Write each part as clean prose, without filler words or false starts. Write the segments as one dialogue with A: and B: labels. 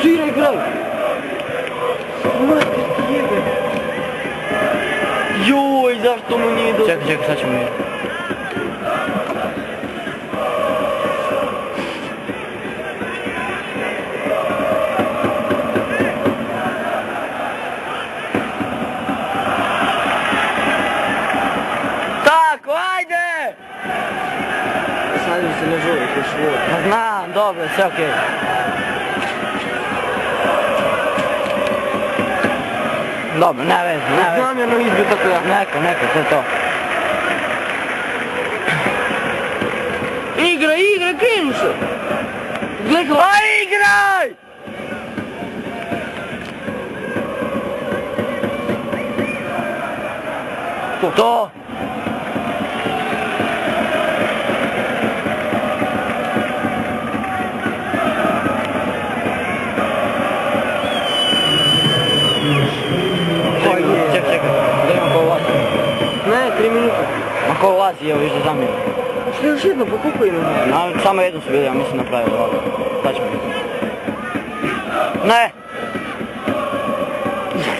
A: Sviraj kraj! Mater ti jebe! Joj, zašto mu nije dobro?
B: Čekaj, sad ćemo vidjeti. Tako, ajde!
A: Sad mi se ne žuri, to je švod.
B: Pa znam, dobro, sve okej. Dobro, ne vezi, ne vezi.
A: Namjerno izbio tako ja.
B: Neka, to je to.
A: Igraj, krenu se! Gledaj,
B: Pa igraj! To! Čekaj, da imam ko ulazi.
A: Ne, 3 minuta.
B: Ma ko ulazi, evo viš da zamijeli.
A: Što još jedno, pa koliko ima?
B: Samo jednu su bili, ja mislim napravili ovako. Sad ćemo vidjeti. Ne!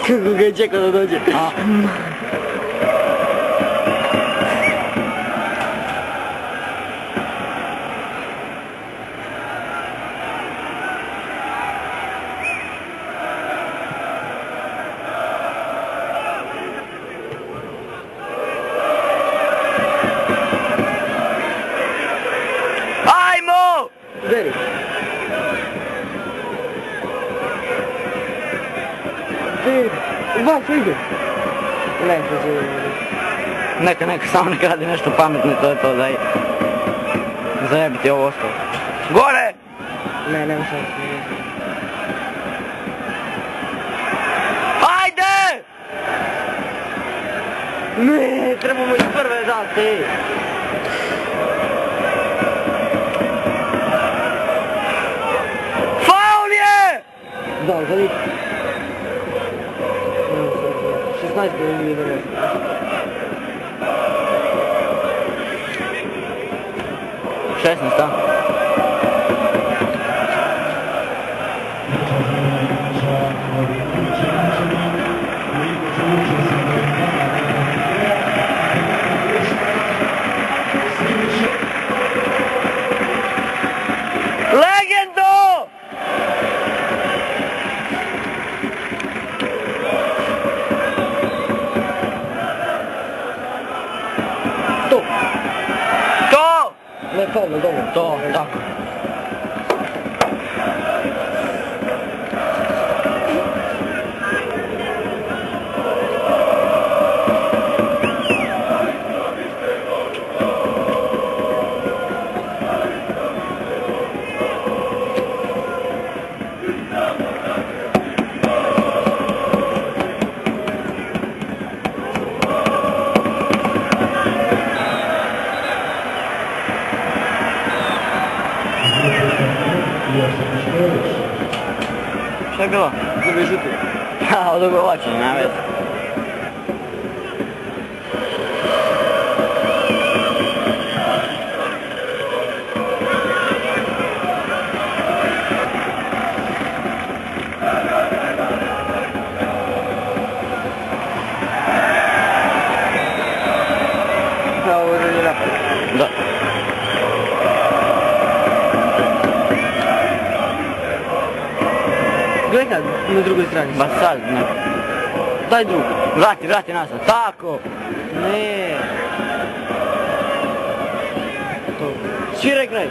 A: Kako ga je čekao da dođe?
B: Ajmo!
A: Veri. Veri. Vaš, ide. Ne, to će...
B: Neka, samo neka radi nešto pametno i to je to, daj. Zajebiti ovo ostalo. Gore!
A: Ne, nema šta.
B: Ajde!
A: Ne, trebamo iz prve dati.
B: Faul je!
A: Da, zadi. 16 ili 11.
B: Šestnaest, a? Legendo!
A: To!
B: To!
A: Ne, Pavle, dobro.
B: To, tako. Šta je bilo?
A: Zove žuti.
B: Ha, odugovlačenje, nema veze.
A: Da, ovo je napad.
B: Da.
A: Gledaj na drugoj strani.
B: Ba sad, ne.
A: Daj drugu.
B: Vrati nazad, tako!
A: Ne. To. Sviraj kraj.